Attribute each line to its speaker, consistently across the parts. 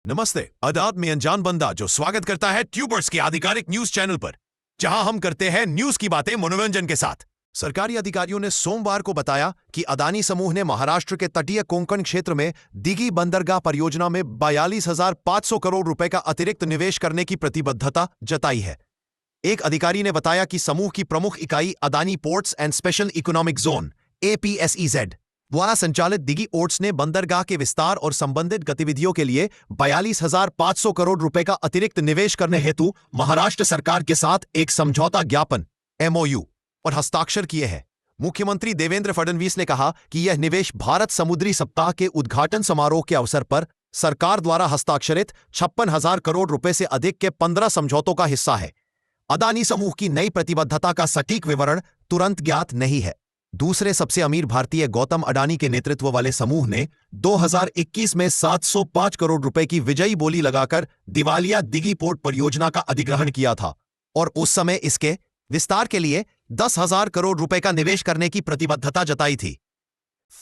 Speaker 1: नमस्ते, आदाब में अनजान बंदा जो स्वागत करता है ट्यूबर्स के आधिकारिक न्यूज चैनल पर, जहां हम करते हैं न्यूज की बातें मनोरंजन के साथ। सरकारी अधिकारियों ने सोमवार को बताया कि अदानी समूह ने महाराष्ट्र के तटीय कोंकण क्षेत्र में दिघी बंदरगाह परियोजना में 42,500 करोड़ रुपए का अतिरिक्त निवेश करने की प्रतिबद्धता जताई है। एक अधिकारी ने बताया कि समूह की प्रमुख इकाई Adani ports and special economic zone APSEZ द्वारा संचालित दिघी पोर्ट्स ने बंदरगाह के विस्तार और संबंधित गतिविधियों के लिए 42,500 करोड़ रुपए का अतिरिक्त निवेश करने हेतु महाराष्ट्र सरकार के साथ एक समझौता ज्ञापन MOU और हस्ताक्षर किए हैं। मुख्यमंत्री देवेंद्र फडणवीस ने कहा कि यह निवेश भारत समुद्री सप्ताह के उद्घाटन समारोह के अवसर पर सरकार द्वारा हस्ताक्षरित 56,000 करोड़ रुपए से अधिक के 15 समझौतों का हिस्सा है। अदानी समूह की नई प्रतिबद्धता का सटीक विवरण तुरंत ज्ञात नहीं है। दूसरे सबसे अमीर भारतीय गौतम अडानी के नेतृत्व वाले समूह ने 2021 में 705 करोड़ रुपए की विजयी बोली लगाकर दिवालिया दिघी पोर्ट परियोजना का अधिग्रहण किया था और उस समय इसके विस्तार के लिए 10,000 करोड़ रुपए का निवेश करने की प्रतिबद्धता जताई थी।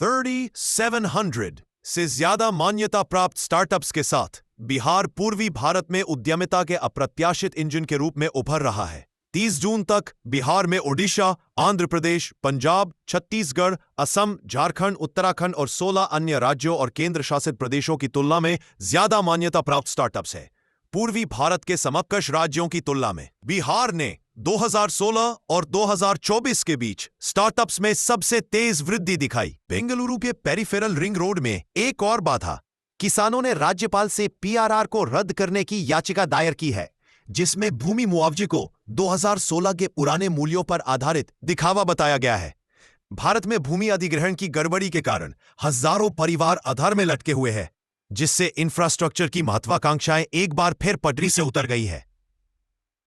Speaker 1: 3,700 से ज्यादा मान्यता प्राप्त स्टार्टअप्स के साथ बिहार पूर्वी भारत में उद्यमिता के अप्रत्याशित इंजन के रूप में उभर रहा है। 30 जून तक बिहार में ओडिशा, आंध्र प्रदेश, पंजाब, छत्तीसगढ़, असम, झारखंड, उत्तराखंड और 16 अन्य राज्यों और केंद्र शासित प्रदेशों की तुलना में ज्यादा मान्यता प्राप्त स्टार्टअप्स है। पूर्वी भारत के समकक्ष राज्यों की तुलना में बिहार ने 2016 और 2024 के बीच स्टार्टअप्स में सबसे तेज वृद्धि दिखाई। बेंगलुरु के पेरिफेरल रिंग रोड में एक और बाधा, किसानों ने राज्यपाल से PRR को रद्द करने की याचिका दायर की है, जिसमें भूमि मुआवजे को 2016 के पुराने मूल्यों पर आधारित दिखावा बताया गया है। भारत में भूमि अधिग्रहण की गड़बड़ी के कारण हजारों परिवार अधर में लटके हुए हैं, जिससे इंफ्रास्ट्रक्चर की महत्वाकांक्षाएं एक बार फिर पटरी से उतर गई है।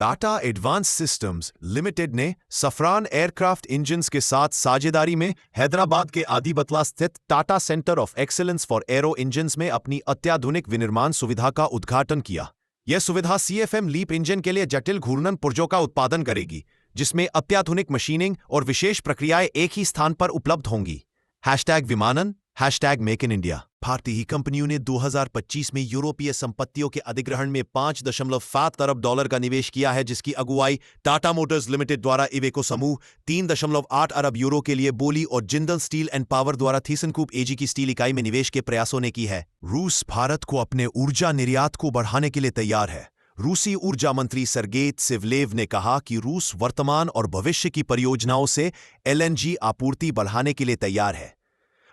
Speaker 1: टाटा एडवांस सिस्टम्स लिमिटेड ने सफरान एयरक्राफ्ट इंजन्स के साथ साझेदारी में हैदराबाद के आदिबतला स्थित Tata centre of excellence for aero engines में अपनी अत्याधुनिक विनिर्माण सुविधा का उद्घाटन किया। यह सुविधा CFM लीप इंजन के लिए जटिल घूर्णन पुर्जों का उत्पादन करेगी, जिसमें अत्याधुनिक मशीनिंग और विशेष प्रक्रियाएं एक ही स्थान पर उपलब्ध होंगी। #विमानन #मेक इन इंडिया। भारतीय कंपनियों ने 2025 में यूरोपीय संपत्तियों के अधिग्रहण में $5.7 अरब का निवेश किया है, जिसकी अगुवाई टाटा मोटर्स लिमिटेड द्वारा इवेको समूह, €3.8 अरब के लिए बोली और जिंदल स्टील एंड पावर द्वारा थीसनकूप AG की स्टील इकाई में निवेश के प्रयासों ने की है। रूस भारत को अपने ऊर्जा निर्यात को बढ़ाने के लिए तैयार है। रूसी ऊर्जा मंत्री सर्गेई सिवलेव ने कहा कि रूस वर्तमान और भविष्य की परियोजनाओं से LNG आपूर्ति बढ़ाने के लिए तैयार है।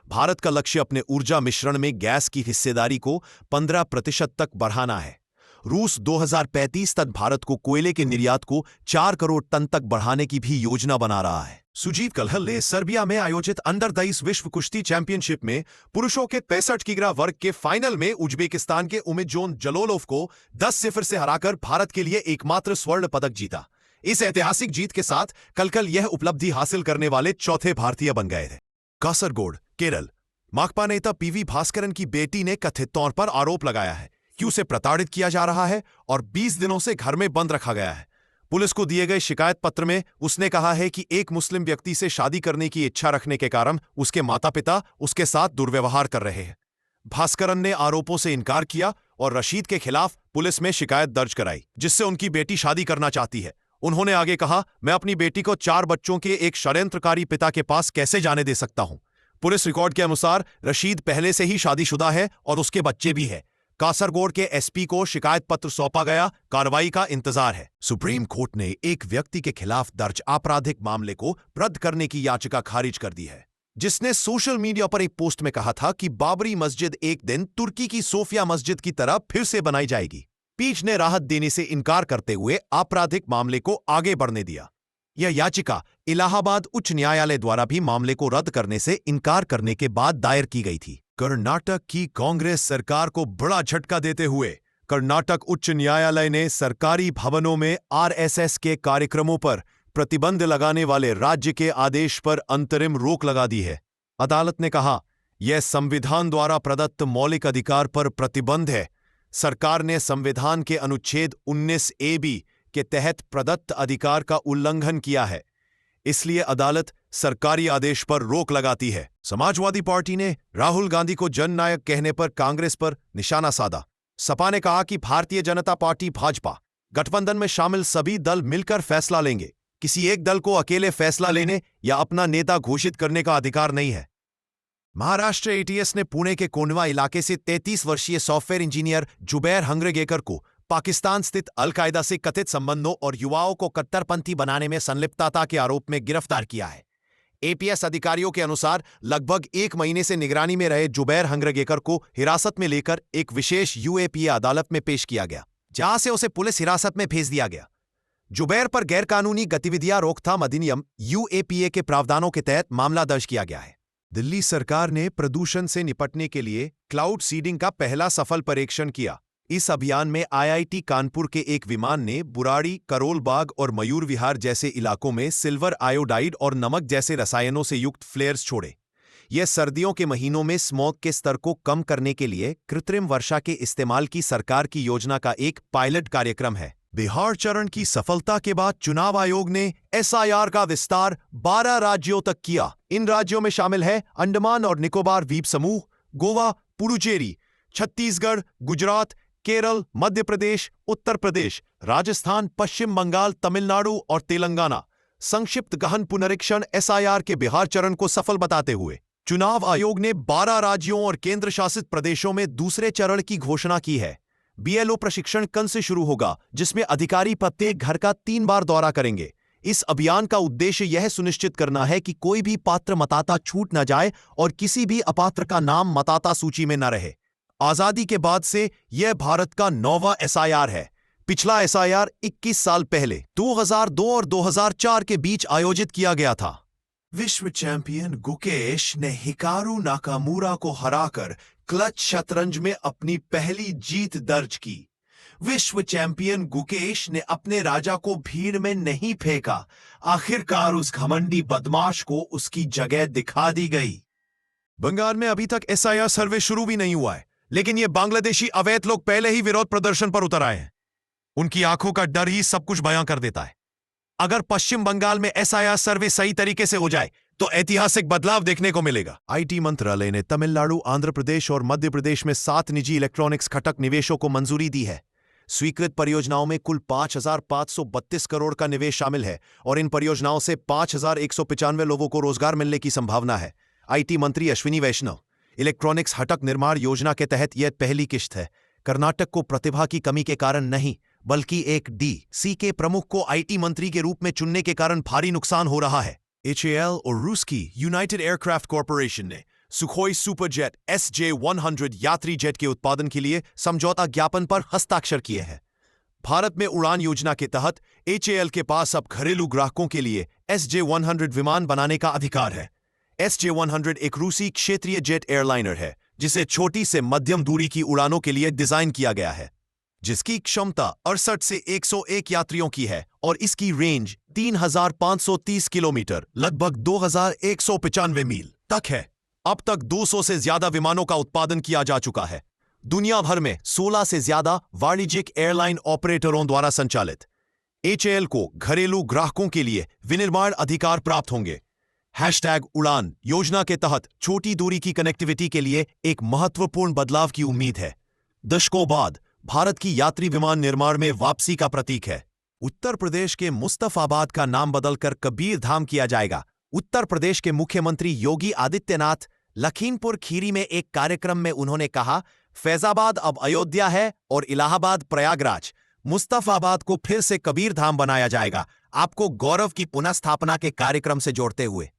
Speaker 1: भारत का लक्ष्य अपने ऊर्जा मिश्रण में गैस की हिस्सेदारी को 15% तक बढ़ाना है। रूस 2035 तक भारत को कोयले के निर्यात को 4 करोड़ टन तक बढ़ाने की भी योजना बना रहा है। सुजीत कलहल ने सर्बिया में आयोजित अंडर 23 विश्व कुश्ती चैंपियनशिप में पुरुषों के 65 किग्रा वर्ग के फाइनल में उज्बेकिस्तान के उमिदजोन जलोलोव को 10-0 से हराकर भारत के लिए एकमात्र स्वर्ण पदक जीता। इस ऐतिहासिक जीत के साथ कलकल यह उपलब्धि हासिल करने वाले चौथे भारतीय बन गए थे। कासरगोड, केरल। माकपा नेता PV भास्करन की बेटी ने कथित तौर पर आरोप लगाया है कि उसे प्रताड़ित किया जा रहा है और 20 दिनों से घर में बंद रखा गया है। पुलिस को दिए गए शिकायत पत्र में उसने कहा है कि एक मुस्लिम व्यक्ति से शादी करने की इच्छा रखने के कारण उसके माता-पिता उसके साथ दुर्व्यवहार कर रहे हैं। भास्करन ने आरोपों से इनकार किया और रशीद के खिलाफ पुलिस में शिकायत दर्ज कराई, जिससे उनकी बेटी शादी करना चाहती है। उन्होंने आगे कहा, मैं अपनी बेटी को 4 बच्चों के एक षड्यंत्रकारी पिता के पास कैसे जाने दे सकता हूं। पुलिस रिकॉर्ड के अनुसार रशीद पहले से ही शादीशुदा है और उसके बच्चे भी हैं। कासरगोड के SP को शिकायत पत्र सौंपा गया, कार्रवाई का इंतजार है। सुप्रीम कोर्ट ने एक व्यक्ति के खिलाफ दर्ज आपराधिक मामले को रद्द करने की याचिका खारिज कर दी है, जिसने सोशल मीडिया पर एक पोस्ट में कहा था कि बाबरी मस्जिद एक दिन तुर्की की सोफिया मस्जिद की तरह फिर से बनाई जाएगी। पीठ ने राहत देने से इनकार करते हुए आपराधिक मामले को आगे बढ़ने दिया। यह याचिका इलाहाबाद उच्च न्यायालय द्वारा भी मामले को रद्द करने से इनकार करने के बाद दायर की गई थी। कर्नाटक की कांग्रेस सरकार को बड़ा झटका देते हुए कर्नाटक उच्च न्यायालय ने सरकारी भवनों में RSS के कार्यक्रमों पर प्रतिबंध लगाने वाले राज्य के आदेश पर अंतरिम रोक लगा दी है। अदालत ने कहा, यह संविधान द्वारा प्रदत्त मौलिक अधिकार पर प्रतिबंध है। सरकार ने संविधान के अनुच्छेद 19A(b) के तहत प्रदत्त अधिकार का उल्लंघन किया है, इसलिए अदालत सरकारी आदेश पर रोक लगाती है। समाजवादी पार्टी ने राहुल गांधी को जननायक कहने पर कांग्रेस पर निशाना साधा। सपा ने कहा कि भारतीय जनता पार्टी भाजपा गठबंधन में शामिल सभी दल मिलकर फैसला लेंगे। किसी एक दल को अकेले फैसला लेने या अपना नेता घोषित करने का अधिकार नहीं है। महाराष्ट्र एटीएस ने पुणे के कोंडवा इलाके से 33 वर्षीय सॉफ्टवेयर इंजीनियर जुबैर हंग्रेगेकर को पाकिस्तान स्थित अल-कायदा से कथित संबंधों और युवाओं को कट्टरपंथी बनाने में संलिप्तता के आरोप में गिरफ्तार किया है। एपीएस अधिकारियों के अनुसार लगभग 1 महीने से निगरानी में रहे जुबैर हंग्रेगेकर को हिरासत में लेकर एक विशेष यूएपीए अदालत में पेश किया गया, जहां से उसे पुलिस हिरासत में भेज दिया गया। जुबैर पर गैरकानूनी गतिविधियां रोकथाम अधिनियम यूएपीए के प्रावधानों के तहत मामला दर्ज किया गया है। दिल्ली सरकार ने प्रदूषण से निपटने के लिए क्लाउड सीडिंग का पहला सफल परीक्षण किया। इस अभियान में आईआईटी कानपुर के एक विमान ने बुराड़ी, करोल बाग और मयूर विहार जैसे इलाकों में सिल्वर आयोडाइड और नमक जैसे रसायनों से युक्त फ्लेयर्स छोड़े। यह सर्दियों के महीनों में स्मॉग के स्तर को कम करने के लिए कृत्रिम वर्षा के इस्तेमाल की सरकार की योजना का एक पायलट कार्यक्रम है। बिहार चरण की सफलता के बाद चुनाव आयोग ने एसआईआर का विस्तार 12 राज्यों तक किया। इन राज्यों में शामिल है अंडमान और निकोबार द्वीप समूह, गोवा, पुडुचेरी, छत्तीसगढ़, गुजरात, केरल, मध्य प्रदेश, उत्तर प्रदेश, राजस्थान, पश्चिम बंगाल, तमिलनाडु और तेलंगाना। संक्षिप्त गहन पुनरीक्षण एसआईआर के बिहार चरण को सफल बताते हुए चुनाव आयोग ने 12 राज्यों और केंद्र शासित प्रदेशों में दूसरे चरण की घोषणा की है। बीएलओ प्रशिक्षण कल से शुरू होगा, जिसमें अधिकारी प्रत्येक घर का 3 बार दौरा करेंगे। इस अभियान का उद्देश्य यह सुनिश्चित करना है कि कोई भी पात्र मतदाता छूट न जाए और किसी भी अपात्र का नाम मतदाता सूची में न रहे। आजादी के बाद से यह भारत का 9वां एसआईआर है। पिछला एसआईआर 21 साल पहले 2002 और 2004 के बीच आयोजित किया गया था। विश्व चैंपियन गुकेश ने हिकारू नाकामुरा को हराकर क्लच शतरंज में अपनी पहली जीत दर्ज की। विश्व चैंपियन गुकेश ने अपने राजा को भीड़ में नहीं फेंका। आखिरकार उस घमंडी बदमाश को उसकी जगह दिखा दी गई। बंगाल में अभी तक एसआईआर सर्वे शुरू भी नहीं हुआ है, लेकिन ये बांग्लादेशी अवैध लोग पहले ही विरोध प्रदर्शन पर उतर आए हैं। उनकी आंखों का डर ही सब कुछ बयां कर देता है। अगर पश्चिम बंगाल में एसआईआर सर्वे सही तरीके से हो जाए तो ऐतिहासिक बदलाव देखने को मिलेगा। आईटी मंत्रालय ने तमिलनाडु, आंध्र प्रदेश और मध्य प्रदेश में 7 निजी इलेक्ट्रॉनिक्स घटक निवेशों को मंजूरी दी है। स्वीकृत परियोजनाओं में कुल 5,532 करोड़ का निवेश शामिल है और इन परियोजनाओं से 5,195 लोगों को रोजगार मिलने की संभावना है। आईटी मंत्री अश्विनी वैष्णव, इलेक्ट्रॉनिक्स घटक निर्माण योजना के तहत यह पहली किश्त है। कर्नाटक को प्रतिभा की कमी के कारण नहीं, बल्कि एक डीसी के प्रमुख को आईटी मंत्री के रूप में चुनने के कारण भारी नुकसान हो रहा है। एचएएल और रूस की यूनाइटेड एयरक्राफ्ट कॉरपोरेशन ने सुखोई सुपरजेट SJ-100 यात्री जेट के उत्पादन के लिए समझौता ज्ञापन पर हस्ताक्षर किए हैं। भारत में उड़ान योजना के तहत एचएएल के पास अब घरेलू ग्राहकों के लिए SJ-100 विमान बनाने का अधिकार है। SJ-100 एक रूसी क्षेत्रीय जेट एयरलाइनर है, जिसे छोटी से मध्यम दूरी की उड़ानों के लिए डिजाइन किया गया है, जिसकी क्षमता 68 से 101 यात्रियों की है और इसकी रेंज 3,530 किलोमीटर लगभग 2,195 मील तक है। अब तक 200 से ज्यादा विमानों का उत्पादन किया जा चुका है। दुनिया भर में 16 से ज्यादा वाणिज्यिक एयरलाइन ऑपरेटरों द्वारा संचालित एचएएल को घरेलू ग्राहकों के लिए विनिर्माण अधिकार प्राप्त होंगे। #उड़ान योजना के तहत छोटी दूरी की कनेक्टिविटी के लिए एक महत्वपूर्ण बदलाव की उम्मीद है। दशकों बाद भारत की यात्री विमान निर्माण में वापसी का प्रतीक है। उत्तर प्रदेश के मुस्तफाबाद का नाम बदलकर कबीर धाम किया जाएगा। उत्तर प्रदेश के मुख्यमंत्री योगी आदित्यनाथ लखीमपुर खीरी में एक कार्यक्रम में उन्होंने कहा, फैजाबाद अब अयोध्या है और इलाहाबाद प्रयागराज। मुस्तफाबाद को फिर से कबीर धाम बनाया जाएगा। आपको गौरव की पुनः स्थापना के कार्यक्रम से जोड़ते हुए